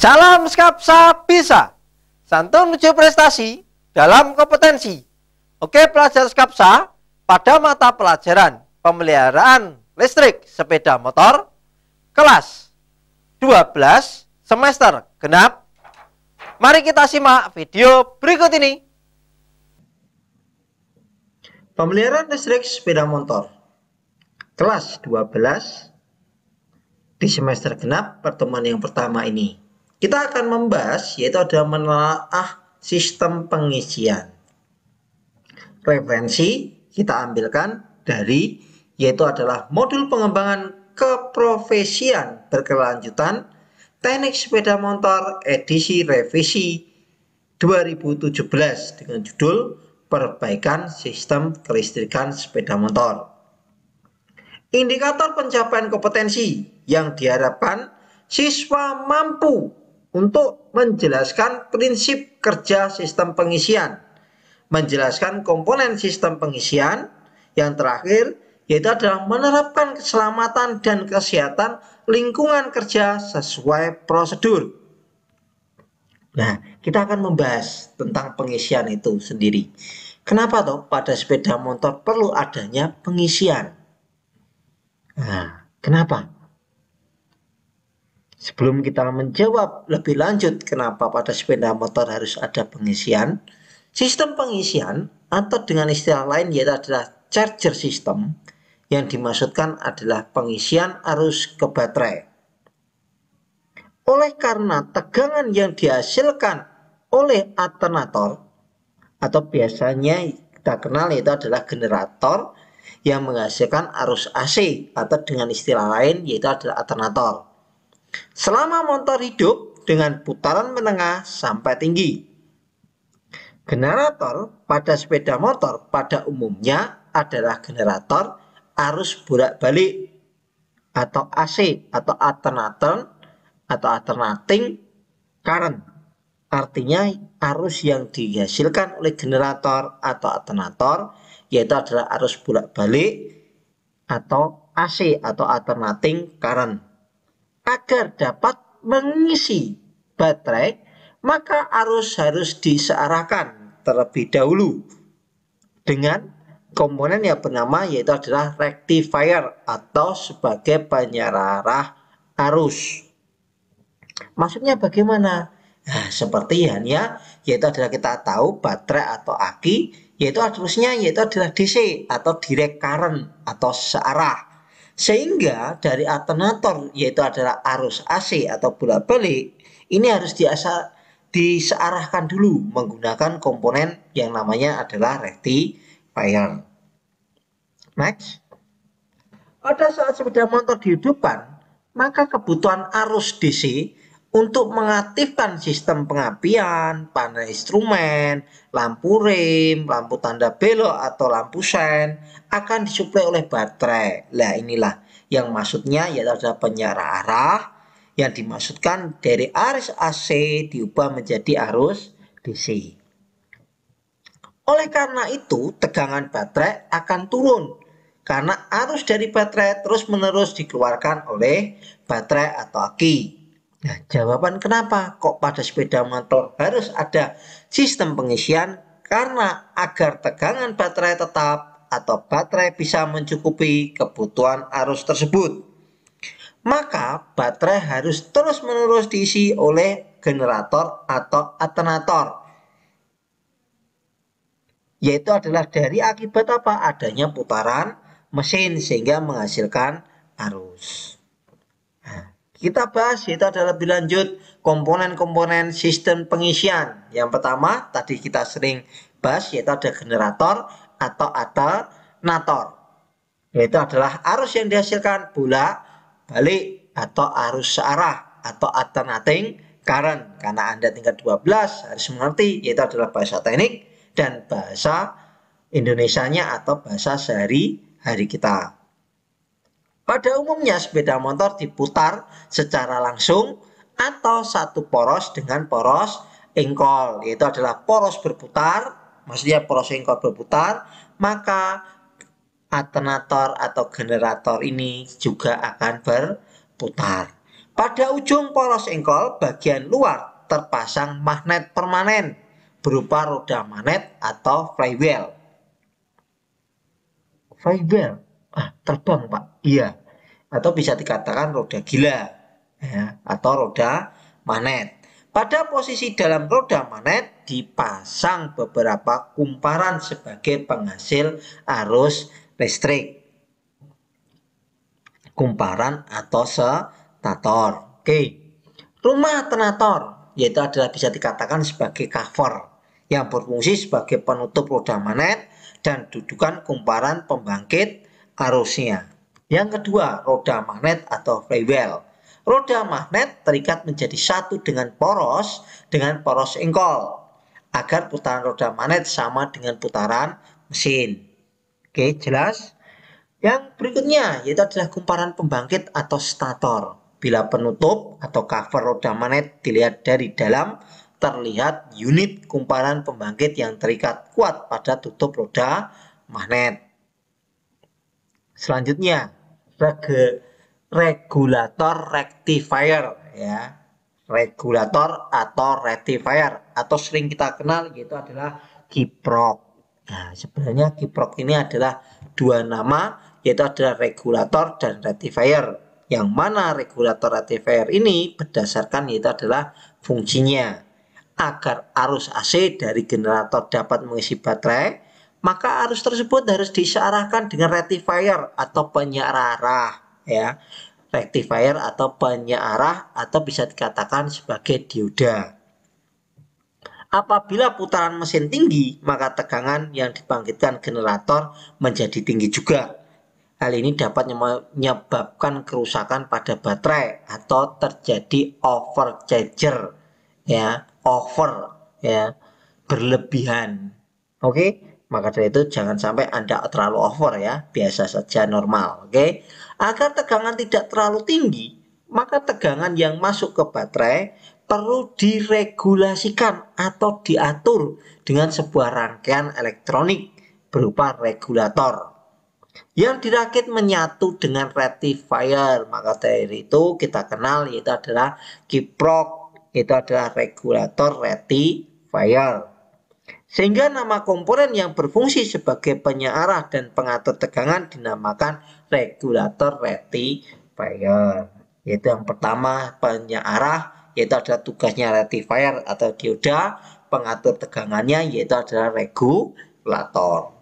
Salam Skapsa bisa. Santun menuju prestasi dalam kompetensi. Oke pelajar Skapsa, pada mata pelajaran pemeliharaan listrik sepeda motor kelas 12 semester genap, mari kita simak video berikut ini. Pemeliharaan listrik sepeda motor kelas 12 di semester genap pertemuan yang pertama ini. Kita akan membahas yaitu ada menelaah sistem pengisian. Referensi kita ambilkan dari yaitu adalah modul pengembangan keprofesian berkelanjutan teknik sepeda motor edisi revisi 2017 dengan judul Perbaikan Sistem Kelistrikan Sepeda Motor. Indikator pencapaian kompetensi yang diharapkan siswa mampu untuk menjelaskan prinsip kerja sistem pengisian, menjelaskan komponen sistem pengisian, yang terakhir yaitu adalah menerapkan keselamatan dan kesehatan lingkungan kerja sesuai prosedur. Nah, kita akan membahas tentang pengisian itu sendiri. Kenapa toh pada sepeda motor perlu adanya pengisian? Nah, kenapa? Sebelum kita menjawab lebih lanjut kenapa pada sepeda motor harus ada pengisian, sistem pengisian atau dengan istilah lain yaitu adalah charger system yang dimaksudkan adalah pengisian arus ke baterai. Oleh karena tegangan yang dihasilkan oleh alternator atau biasanya kita kenal itu adalah generator yang menghasilkan arus AC atau dengan istilah lain yaitu adalah alternator. Selama motor hidup dengan putaran menengah sampai tinggi. Generator pada sepeda motor pada umumnya adalah generator arus bolak-balik atau AC atau alternator atau alternating current. Artinya arus yang dihasilkan oleh generator atau alternator yaitu adalah arus bolak-balik atau AC atau alternating current. Agar dapat mengisi baterai, maka arus harus disearahkan terlebih dahulu dengan komponen yang bernama yaitu adalah rectifier atau sebagai penyarah arus. Maksudnya bagaimana? Nah, seperti halnya yaitu adalah kita tahu baterai atau aki yaitu arusnya yaitu adalah DC atau direct current atau searah. Sehingga dari alternator yaitu adalah arus AC atau bolak-balik ini harus disearahkan dulu menggunakan komponen yang namanya adalah rectifier. Next. Pada saat sepeda motor dihidupkan, maka kebutuhan arus DC untuk mengaktifkan sistem pengapian, panel instrumen, lampu rem, lampu tanda belok atau lampu sen akan disuplai oleh baterai. Nah, inilah yang maksudnya yaitu adalah penyarah arah yang dimaksudkan dari arus AC diubah menjadi arus DC. Oleh karena itu, tegangan baterai akan turun karena arus dari baterai terus-menerus dikeluarkan oleh baterai atau aki. Nah, jawaban kenapa kok pada sepeda motor harus ada sistem pengisian? Karena agar tegangan baterai tetap atau baterai bisa mencukupi kebutuhan arus tersebut. Maka baterai harus terus-menerus diisi oleh generator atau alternator. Yaitu adalah dari akibat apa? Adanya putaran mesin sehingga menghasilkan arus. Kita bahas yaitu adalah lebih lanjut komponen-komponen sistem pengisian. Yang pertama tadi kita sering bahas yaitu ada generator atau alternator. Yaitu adalah arus yang dihasilkan bolak balik atau arus searah atau alternating current. Karena Anda tingkat 12 harus mengerti yaitu adalah bahasa teknik dan bahasa Indonesianya atau bahasa sehari-hari kita. Pada umumnya sepeda motor diputar secara langsung atau satu poros dengan poros engkol, yaitu adalah poros berputar, maksudnya poros engkol berputar, maka alternator atau generator ini juga akan berputar. Pada ujung poros engkol bagian luar terpasang magnet permanen berupa roda magnet atau flywheel. Flywheel, terbang Pak, iya. Atau bisa dikatakan roda gila, ya, atau roda magnet. Pada posisi dalam roda magnet dipasang beberapa kumparan sebagai penghasil arus listrik. Kumparan atau stator. Oke. Rumah alternator yaitu adalah bisa dikatakan sebagai cover yang berfungsi sebagai penutup roda magnet dan dudukan kumparan pembangkit arusnya. Yang kedua, roda magnet atau flywheel. Roda magnet terikat menjadi satu dengan poros engkol agar putaran roda magnet sama dengan putaran mesin. Oke, jelas? Yang berikutnya yaitu adalah kumparan pembangkit atau stator. Bila penutup atau cover roda magnet dilihat dari dalam, terlihat unit kumparan pembangkit yang terikat kuat pada tutup roda magnet. Selanjutnya, regulator rectifier, ya. Regulator atau rectifier atau sering kita kenal yaitu adalah kiprok. Nah, sebenarnya kiprok ini adalah dua nama, yaitu adalah regulator dan rectifier. Yang mana regulator rectifier ini berdasarkan yaitu adalah fungsinya. Agar arus AC dari generator dapat mengisi baterai, maka arus tersebut harus disearahkan dengan rectifier atau penyearah, ya. Rectifier atau penyearah atau bisa dikatakan sebagai dioda. Apabila putaran mesin tinggi, maka tegangan yang dibangkitkan generator menjadi tinggi juga. Hal ini dapat menyebabkan kerusakan pada baterai atau terjadi overcharger, ya, berlebihan. Oke, maka dari itu jangan sampai Anda terlalu over, ya, biasa saja normal. Oke, agar tegangan tidak terlalu tinggi, maka tegangan yang masuk ke baterai perlu diregulasikan atau diatur dengan sebuah rangkaian elektronik berupa regulator yang dirakit menyatu dengan rectifier. Maka dari itu kita kenal yaitu adalah kiprok, itu adalah regulator rectifier. Sehingga nama komponen yang berfungsi sebagai penyearah dan pengatur tegangan dinamakan regulator rectifier. Yaitu yang pertama penyearah, yaitu adalah tugasnya rectifier atau dioda, pengatur tegangannya yaitu adalah regulator.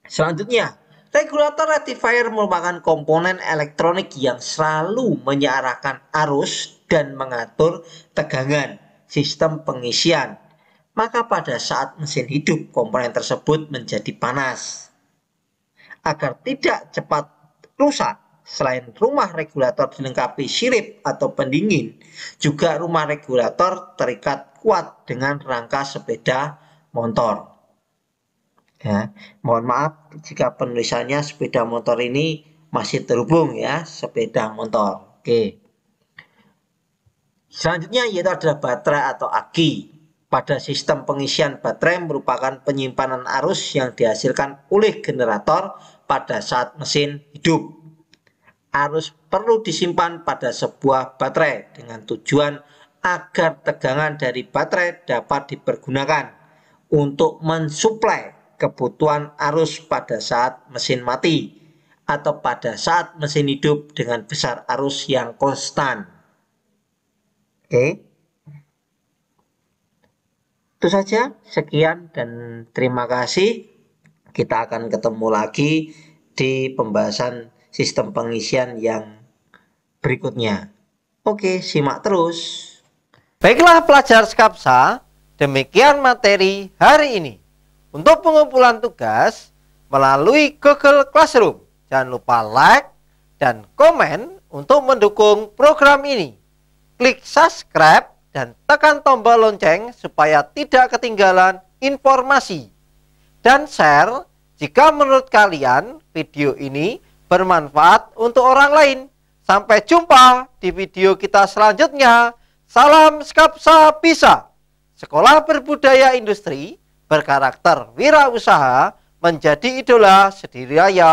Selanjutnya, regulator rectifier merupakan komponen elektronik yang selalu menyearahkan arus dan mengatur tegangan sistem pengisian. Maka pada saat mesin hidup, komponen tersebut menjadi panas. Agar tidak cepat rusak, selain rumah regulator dilengkapi sirip atau pendingin, juga rumah regulator terikat kuat dengan rangka sepeda motor. Ya, mohon maaf jika penulisannya sepeda motor ini masih terhubung, ya, sepeda motor. Oke. Selanjutnya yaitu adalah baterai atau aki. Pada sistem pengisian baterai merupakan penyimpanan arus yang dihasilkan oleh generator pada saat mesin hidup. Arus perlu disimpan pada sebuah baterai dengan tujuan agar tegangan dari baterai dapat dipergunakan untuk mensuplai kebutuhan arus pada saat mesin mati atau pada saat mesin hidup dengan besar arus yang konstan. Oke. Itu saja, sekian dan terima kasih. Kita akan ketemu lagi di pembahasan sistem pengisian yang berikutnya. Oke, simak terus. Baiklah pelajar Skapsa, demikian materi hari ini. Untuk pengumpulan tugas melalui Google Classroom, jangan lupa like dan komen untuk mendukung program ini. Klik subscribe dan tekan tombol lonceng supaya tidak ketinggalan informasi. Dan share jika menurut kalian video ini bermanfaat untuk orang lain. Sampai jumpa di video kita selanjutnya. Salam Skapsa Bisa. Sekolah berbudaya industri berkarakter wirausaha menjadi idola sediraya.